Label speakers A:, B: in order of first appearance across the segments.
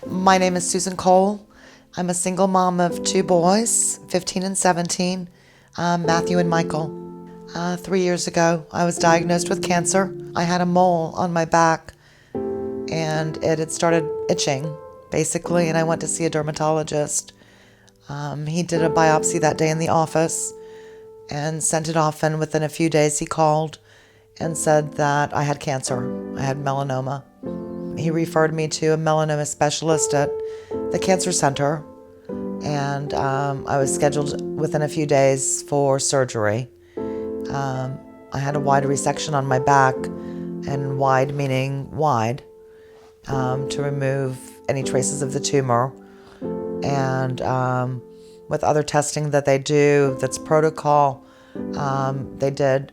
A: My name is Susan Cole. I'm a single mom of 2 boys, 15 and 17, Matthew and Michael. 3 years ago, I was diagnosed with cancer. I had a mole on my back, and it had started itching, basically, and I went to see a dermatologist. He did a biopsy that day in the office and sent it off, and within a few days he called and said that I had cancer. I had melanoma. He referred me to a melanoma specialist at the cancer center, and I was scheduled within a few days for surgery. I had a wide resection on my back, and wide meaning wide, to remove any traces of the tumor. And with other testing that they do, that's protocol, they did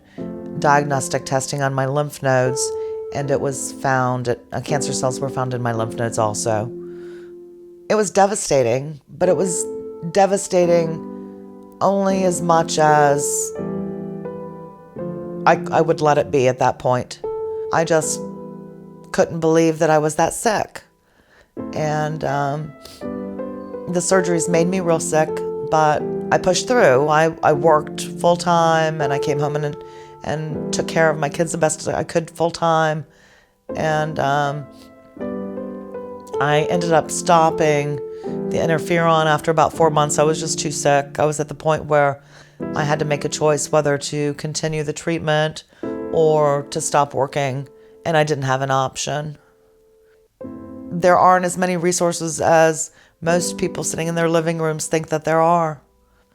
A: diagnostic testing on my lymph nodes, and it was found, cancer cells were found in my lymph nodes also. It was devastating, but it was devastating only as much as I would let it be at that point. I just couldn't believe that I was that sick. And the surgeries made me real sick, but I pushed through. I worked full time, and I came home and took care of my kids the best I could full time. And I ended up stopping the interferon after about 4 months. I was just too sick. I was at the point where I had to make a choice whether to continue the treatment or to stop working, and I didn't have an option. There aren't as many resources as most people sitting in their living rooms think that there are.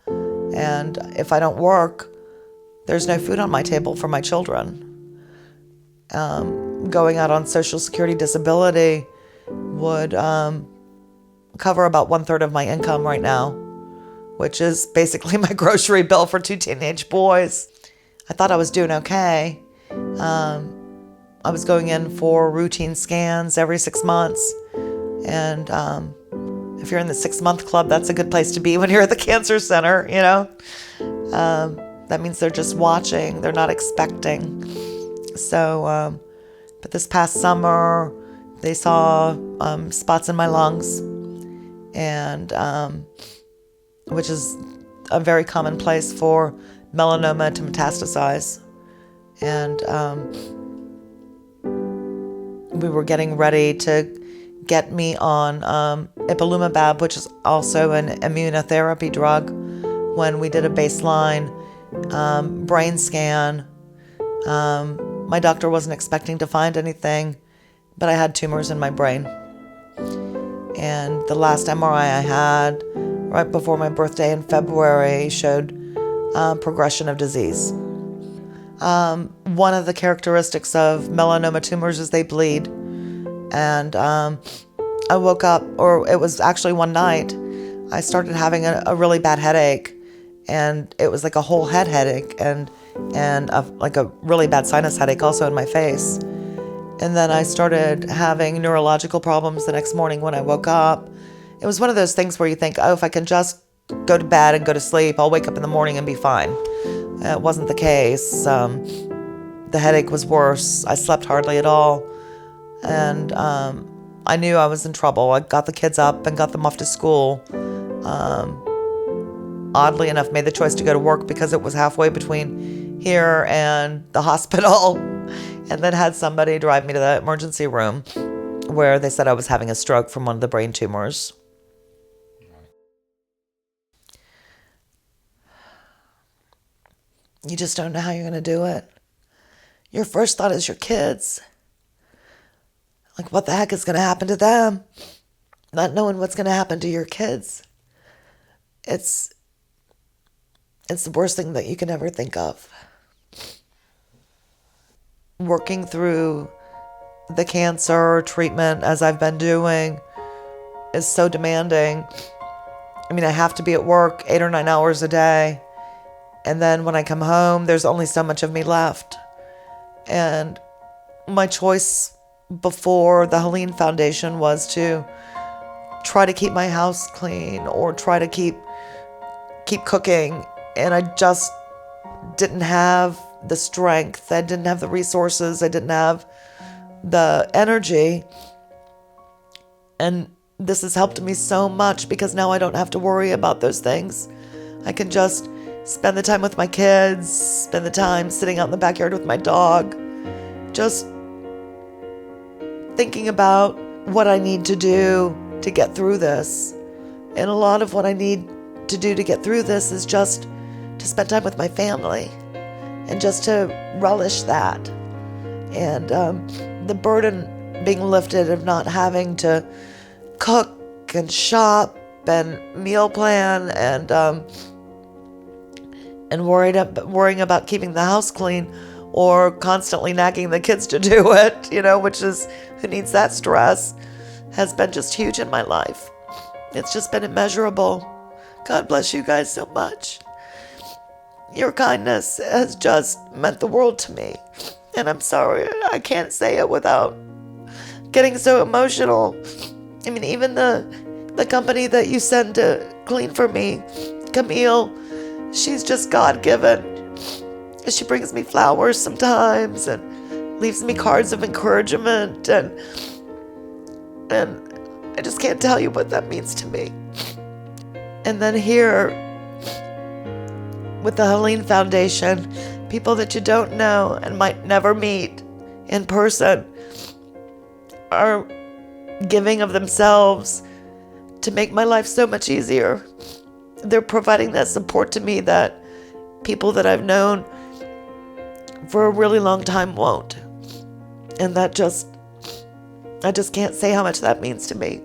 A: And if I don't work, there's no food on my table for my children. Going out on Social Security disability would cover about 1/3 of my income right now, which is basically my grocery bill for 2 teenage boys. I thought I was doing okay. I was going in for routine scans every 6 months. And if you're in the 6-month club, that's a good place to be when you're at the cancer center, you know? That means they're just watching, they're not expecting. So, but this past summer, they saw spots in my lungs, and which is a very common place for melanoma to metastasize. And we were getting ready to get me on ipilimumab, which is also an immunotherapy drug, when we did a baseline brain scan. My doctor wasn't expecting to find anything, but I had tumors in my brain. And the last MRI I had right before my birthday in February showed progression of disease. One of the characteristics of melanoma tumors is they bleed. And I woke up, or it was actually one night, I started having a really bad headache, and it was like a whole head headache, and like a really bad sinus headache also in my face. And then I started having neurological problems the next morning when I woke up. It was one of those things where you think, oh, if I can just go to bed and go to sleep, I'll wake up in the morning and be fine. It wasn't the case. The headache was worse. I slept hardly at all. And I knew I was in trouble. I got the kids up and got them off to school. Oddly enough, made the choice to go to work because it was halfway between here and the hospital, and then had somebody drive me to the emergency room where they said I was having a stroke from one of the brain tumors. You just don't know how you're going to do it. Your first thought is your kids. Like, what the heck is going to happen to them? Not knowing what's going to happen to your kids. It's the worst thing that you can ever think of. Working through the cancer treatment, as I've been doing, is so demanding. I mean, I have to be at work 8 or 9 hours a day. And then when I come home, there's only so much of me left. And my choice before the Helene Foundation was to try to keep my house clean or try to keep cooking. And I just didn't have the strength. I didn't have the resources. I didn't have the energy. And this has helped me so much because now I don't have to worry about those things. I can just spend the time with my kids, spend the time sitting out in the backyard with my dog, just thinking about what I need to do to get through this. And a lot of what I need to do to get through this is just to spend time with my family and just to relish that. And the burden being lifted of not having to cook and shop and meal plan and worrying about keeping the house clean or constantly nagging the kids to do it, which is, who needs that stress, has been just huge in my life. It's just been immeasurable. God bless you guys so much. Your kindness has just meant the world to me. And I'm sorry, I can't say it without getting so emotional. I mean, even the company that you send to clean for me, Camille, she's just God-given. She brings me flowers sometimes and leaves me cards of encouragement, and I just can't tell you what that means to me. And then here with the Helene Foundation, people that you don't know and might never meet in person are giving of themselves to make my life so much easier. They're providing that support to me that people that I've known for a really long time won't. And I just can't say how much that means to me.